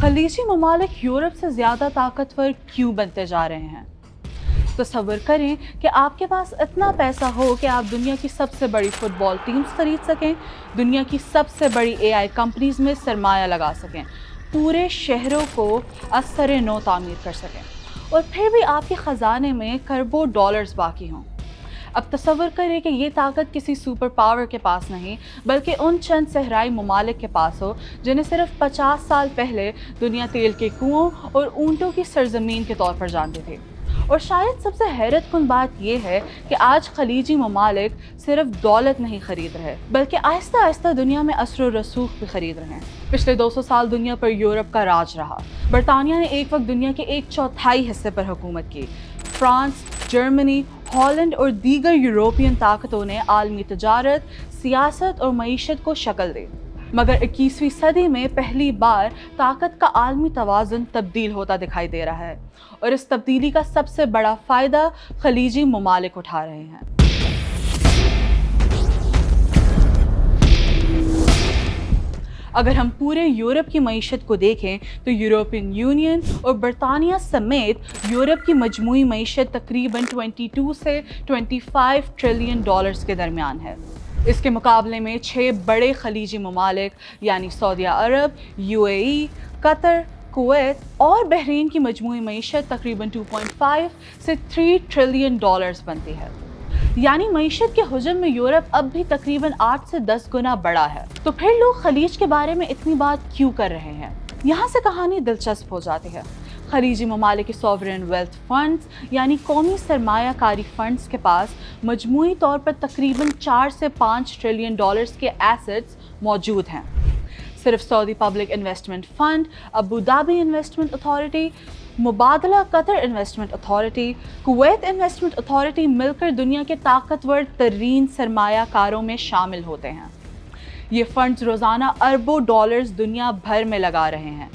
खलीजी ममालिक यूरोप से ज़्यादा ताकतवर क्यों बनते जा रहे हैं? तसव्वुर करें कि आपके पास इतना पैसा हो कि आप दुनिया की सबसे बड़ी फुटबॉल टीम्स खरीद सकें, दुनिया की सबसे बड़ी एआई कंपनीज में सरमाया लगा सकें, पूरे शहरों को असर नो तामीर कर सकें, और फिर भी आपके ख़जाने में खरबों डॉलर्स बाकी हों। अब तसव्वुर करें कि ये ताकत किसी सुपर पावर के पास नहीं, बल्कि उन चंद सहराई ममालिक के पास हो जिन्हें सिर्फ 50 साल पहले दुनिया तेल के कुओं और ऊँटों की सरजमीन के तौर पर जानती थी। और शायद सबसे हैरत कुन बात यह है कि आज खलीजी ममालिक सिर्फ दौलत नहीं खरीद रहे, बल्कि आहिस्ता आहिस्ता दुनिया में असर रसूख भी खरीद रहे हैं। पिछले 200 साल दुनिया पर यूरोप का राज रहा। बरतानिया ने एक वक्त दुनिया के 1/4 हिस्से पर हुकूमत की। फ्रांस, जर्मनी, हॉलैंड और दीगर यूरोपियन ताकतों ने आलमी तजारत, सियासत और मईशत को शक्ल दी। मगर 21वीं सदी में पहली बार ताकत का आलमी तवाज़ुन तब्दील होता दिखाई दे रहा है, और इस तब्दीली का सबसे बड़ा फ़ायदा खलीजी ममालिक उठा रहे हैं। अगर हम पूरे यूरोप की मईशत को देखें तो यूरोपियन यूनियन और बरतानिया समेत यूरोप की मजमूई मईशत तकरीबन 22 से 25 ट्रिलियन डॉलर्स के दरमियान है। इसके मुकाबले में 6 बड़े खलीजी ममालिक यानी सऊदी अरब, यूएई, कतर, कुवैत और बहरीन की मजमूई मईशत तकरीबन 2.5 से 3 ट्रिलियन डॉलर्स बनती है। यानी मईशत के हुजम में यूरोप अब भी तकरीबन 8 से 10 गुना बड़ा है। तो फिर लोग खलीज के बारे में इतनी बात क्यों कर रहे हैं? यहाँ से कहानी दिलचस्प हो जाती है। खलीजी ममालिक के सॉवरेन वेल्थ फंड्स यानी कौमी सरमायाकारी फंड्स के पास मजमूई तौर पर तकरीबन 4 से 5 ट्रिलियन डॉलर्स के एसेट्स मौजूद हैं। सिर्फ Saudi public investment fund, Abu Dhabi investment authority, Mubadala Qatar investment authority, Kuwait investment authority मिलकर दुनिया के ताकतवर तरीन सरमायाकारों में शामिल होते हैं। ये फंड्स रोज़ाना अरबों डॉलर्स दुनिया भर में लगा रहे हैं।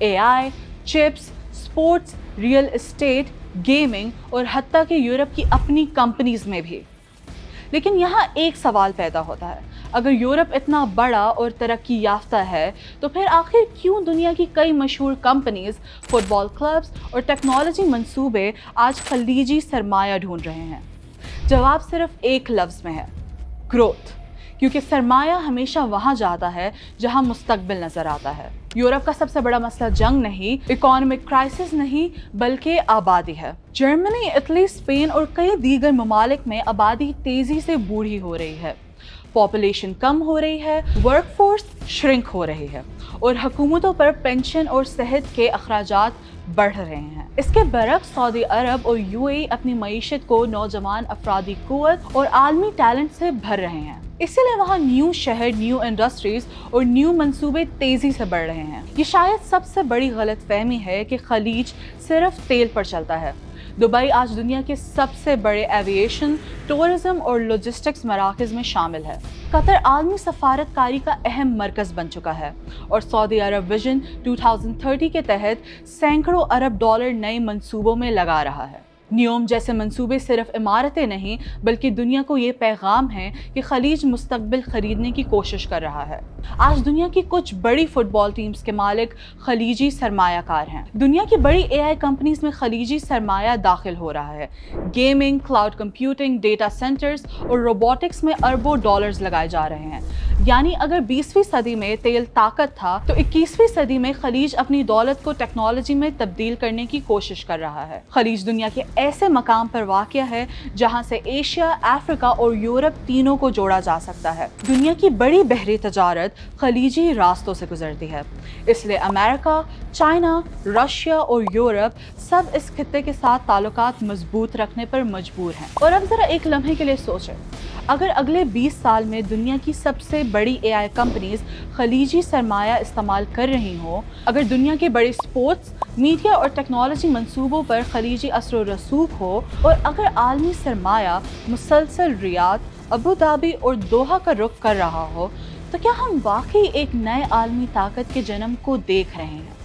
AI, chips, sports, real estate, gaming और हत्ता कि यूरोप की अपनी कंपनीज में भी। लेकिन यहाँ एक सवाल पैदा होता है, अगर यूरोप इतना बड़ा और तरक्की याफ्ता है तो फिर आखिर क्यों दुनिया की कई मशहूर कंपनीज, फुटबॉल क्लब्स और टेक्नोलॉजी मंसूबे आज खलीजी सरमाया ढूंढ रहे हैं? जवाब सिर्फ एक लफ्ज़ में है, ग्रोथ। क्योंकि सरमाया हमेशा वहाँ जाता है जहाँ मुस्तकबिल नज़र आता है। यूरोप का सबसे बड़ा मसला जंग नहीं, इकोनॉमिक क्राइसिस नहीं, बल्कि आबादी है। जर्मनी, इटली, स्पेन और कई दीगर ममालिक में आबादी तेज़ी से बूढ़ी हो रही है, पॉपुलेशन कम हो रही है, वर्कफोर्स श्रिंक हो रही है, और हुकूमतों पर पेंशन और सेहत के अखराजात बढ़ रहे हैं। इसके बरक्स सऊदी अरब और यूएई अपनी मईशत को नौजवान अफरादी कुव्वत और आलमी टैलेंट से भर रहे हैं। इसीलिए वहाँ न्यू शहर, न्यू इंडस्ट्रीज और न्यू मंसूबे तेज़ी से बढ़ रहे हैं। ये शायद सबसे बड़ी गलतफहमी है कि खलीज सिर्फ तेल पर चलता है। दुबई आज दुनिया के सबसे बड़े एविएशन, टूरिज्म और लॉजिस्टिक्स मराकज़ में शामिल है। कतर आलमी सफारतकारी का अहम मरकज़ बन चुका है, और सऊदी अरब विजन 2030 के तहत सैकड़ों अरब डॉलर नए मंसूबों में लगा रहा है। नियोम जैसे मंसूबे सिर्फ इमारतें नहीं, बल्कि दुनिया को ये पैगाम है कि खलीज मुस्तकबिल खरीदने की कोशिश कर रहा है। आज दुनिया की कुछ बड़ी फुटबॉल टीम्स के मालिक खलीजी सरमायाकार हैं। दुनिया की बड़ी एआई कंपनीज में खलीजी सरमाया दाखिल हो रहा है। Gaming, cloud computing, data centres और रोबोटिक्स में अरबों डॉलर्स लगाए जा रहे हैं। यानी अगर 20वीं सदी में तेल ताकत था तो 21वीं सदी में खलीज अपनी दौलत को टेक्नोलॉजी में तब्दील करने की कोशिश कर रहा है। खलीज दुनिया के ऐसे मकाम पर वाक़या है जहां से एशिया, अफ्रीका और यूरोप तीनों को जोड़ा जा सकता है। दुनिया की बड़ी बहरी तजारत खलीजी रास्तों से गुजरती है, इसलिए अमेरिका, चाइना, रशिया और यूरोप सब इस खित्ते के साथ ताल्लुकात मजबूत रखने पर मजबूर हैं। और अब ज़रा एक लम्हे के लिए सोचें, अगर अगले 20 साल में दुनिया की सबसे बड़ी एआई कंपनीज खलीजी सरमाया इस्तेमाल कर रही हों, अगर दुनिया के बड़े स्पोर्ट्स, मीडिया और टेक्नोलॉजी मंसूबों पर खलीजी असर रसूख हो, और अगर आलमी सरमाया मुसलसल रियाद, अबू धाबी और दोहा का रुख कर रहा हो, तो क्या हम वाकई एक नए आलमी ताकत के जन्म को देख रहे हैं?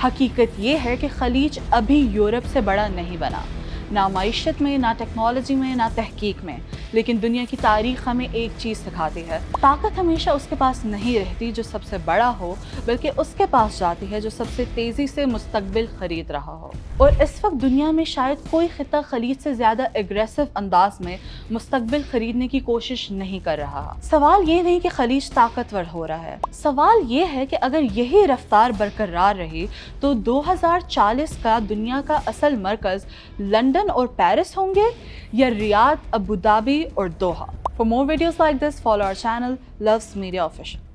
हकीकत ये है कि खलीज अभी यूरोप से बड़ा नहीं बना, ना मईशत में, ना टेक्नोलॉजी में, ना तहकीक में, لیکن دنیا کی تاریخ ہمیں ایک چیز سکھاتی ہے، طاقت ہمیشہ اس کے پاس نہیں رہتی جو سب سے بڑا ہو، بلکہ اس کے پاس جاتی ہے جو سب سے تیزی سے مستقبل خرید رہا ہو۔ اور اس وقت دنیا میں شاید کوئی خطہ خلیج سے زیادہ اگریسو انداز میں مستقبل خریدنے کی کوشش نہیں کر رہا۔ سوال یہ نہیں کہ خلیج طاقتور ہو رہا ہے، سوال یہ ہے کہ اگر یہی رفتار برقرار رہی تو 2040 کا دنیا کا اصل مرکز لندن اور پیرس ہوں گے یا ریاض، ابوظہبی اور Doha. For more videos like this, follow our channel Loves Media Official.